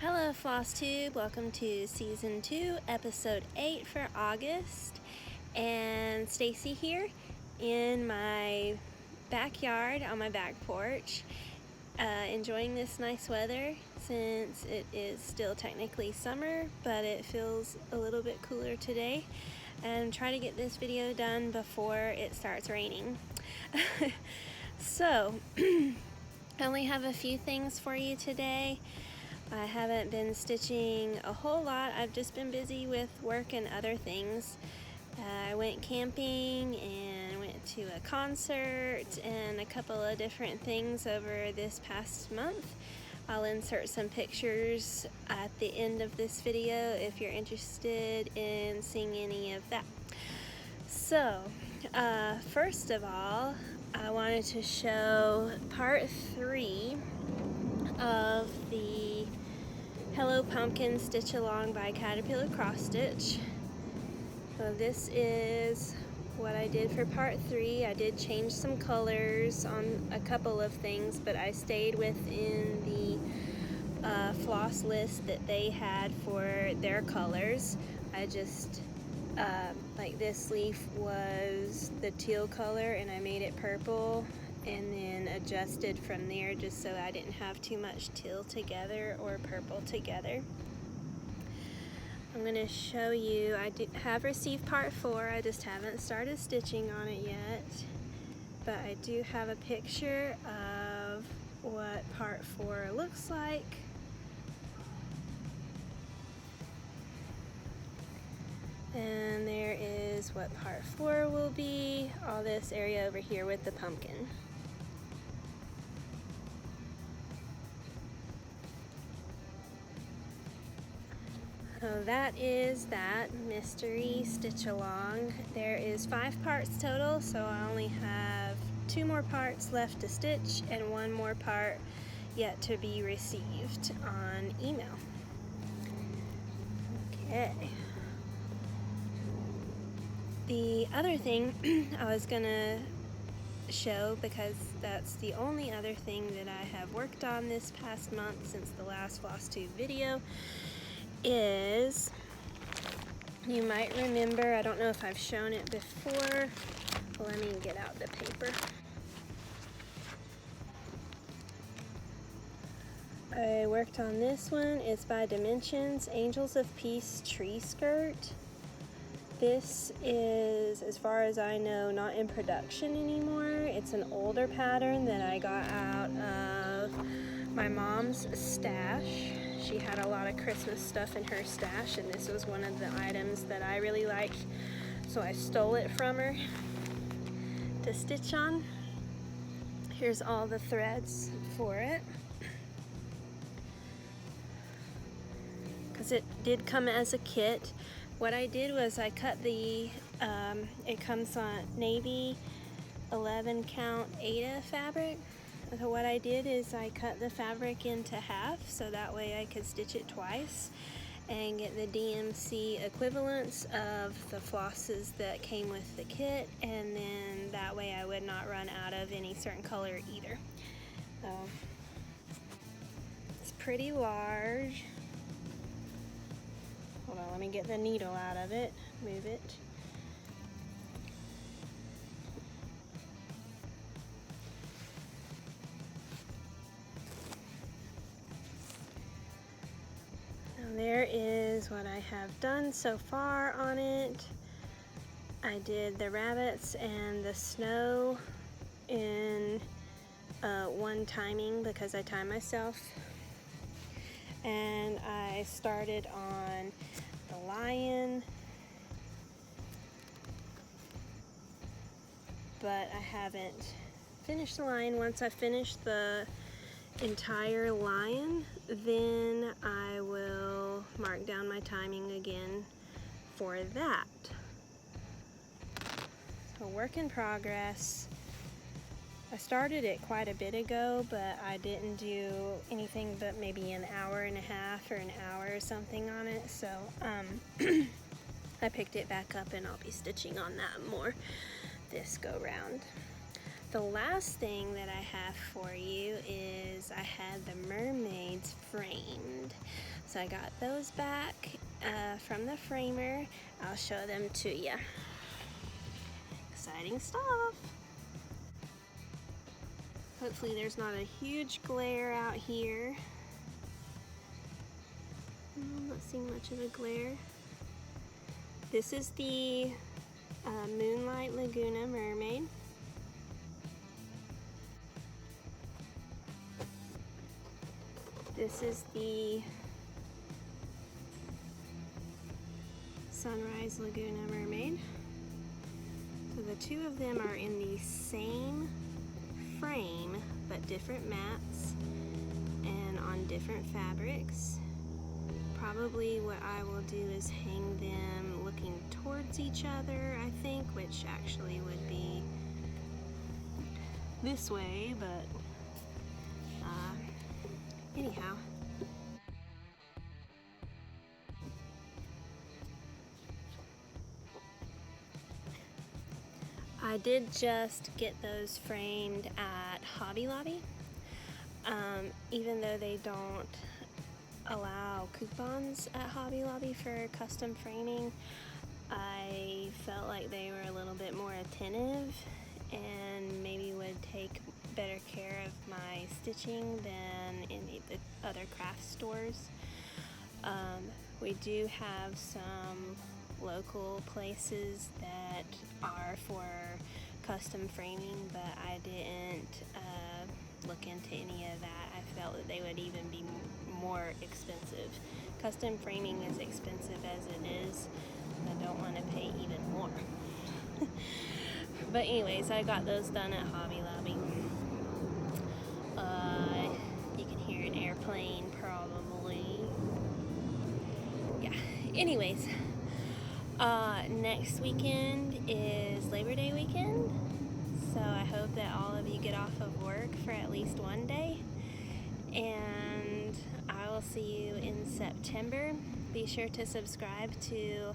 Hello FlossTube, welcome to Season 2, Episode 8 for August. And Stacy here in my backyard on my back porch, enjoying this nice weather since it is still technically summer, but it feels a little bit cooler today. And try to get this video done before it starts raining. So, I only have a few things for you today. I haven't been stitching a whole lot. I've just been busy with work and other things. I went camping and went to a concert and a couple of different things over this past month. I'll insert some pictures at the end of this video if you're interested in seeing any of that. So, first of all, I wanted to show part 3 of the Hello Pumpkin Stitch Along by Caterpillar Cross Stitch. So this is what I did for part 3. I did change some colors on a couple of things, but I stayed within the floss list that they had for their colors. I just like this leaf was the teal color and I made it purple and then adjusted from there just so I didn't have too much teal together or purple together. I'm going to show you, I have received part 4, I just haven't started stitching on it yet, but I do have a picture of what part 4 looks like. And there is what part 4 will be, all this area over here with the pumpkin. So that is that mystery stitch along. There is 5 parts total, so I only have 2 more parts left to stitch and 1 more part yet to be received on email. Okay. The other thing I was gonna show, because that's the only other thing that I have worked on this past month since the last FlossTube video, is, you might remember, I don't know if I've shown it before, let me get out the paper. I worked on this one. It's by Dimensions, Angels of Peace Tree Skirt. This is, as far as I know, not in production anymore. It's an older pattern that I got out of my mom's stash. She had a lot of Christmas stuff in her stash, and this was one of the items that I really liked, so I stole it from her to stitch on. Here's all the threads for it, because it did come as a kit. What I did was I cut the, it comes on navy 11 count Aida fabric. So what I did is I cut the fabric into half so that way I could stitch it twice and get the DMC equivalents of the flosses that came with the kit, and then that way I would not run out of any certain color either. It's pretty large. Hold on, let me get the needle out of it, move it. Now there is what I have done so far on it. I did the rabbits and the snow in one timing because I time myself. And I started on the lion, but I haven't finished the lion. Once I finish the entire lion, then I will mark down my timing again for that. So work in progress. I started it quite a bit ago, but I didn't do anything but maybe an hour and a half or an hour or something on it, so I picked it back up and I'll be stitching on that more this go round. the last thing that I have for you is I had the mermaids framed. So I got those back from the framer. I'll show them to you. Exciting stuff. Hopefully there's not a huge glare out here. I'm not seeing much of a glare. This is the Moonlight Laguna Mermaid. This is the Sunrise Laguna Mermaid. So the two of them are in the same frame but different mats and on different fabrics. Probably what I will do is hang them looking towards each other, I think, which actually would be this way, but anyhow. I did just get those framed at Hobby Lobby. Even though they don't allow coupons at Hobby Lobby for custom framing, I felt like they were a little bit more attentive and maybe would take better care of my stitching than in the other craft stores. We do have some local places that are for custom framing, but I didn't look into any of that. I felt that they would even be more expensive. Custom framing is expensive as it is. I don't want to pay even more. But anyways, I got those done at Hobby Lobby. You can hear an airplane probably. Yeah, anyways. Next weekend is Labor Day weekend, so I hope that all of you get off of work for at least one day, and I will see you in September. Be sure to subscribe to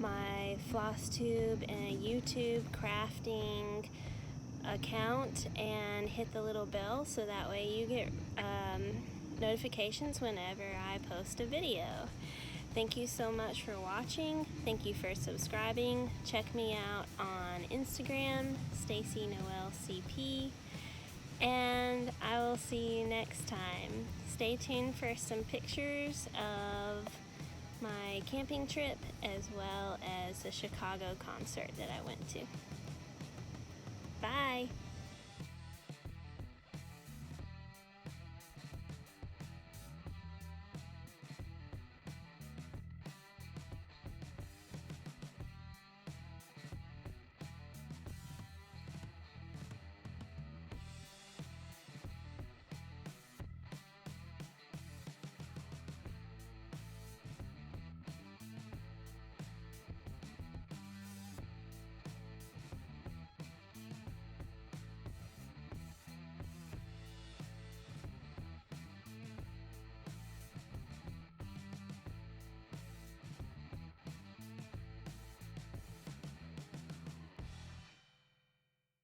my FlossTube and YouTube crafting account and hit the little bell so that way you get notifications whenever I post a video. Thank you so much for watching. Thank you for subscribing. Check me out on Instagram, Stacy Noel CP, and I will see you next time. Stay tuned for some pictures of my camping trip as well as the Chicago concert that I went to. Bye!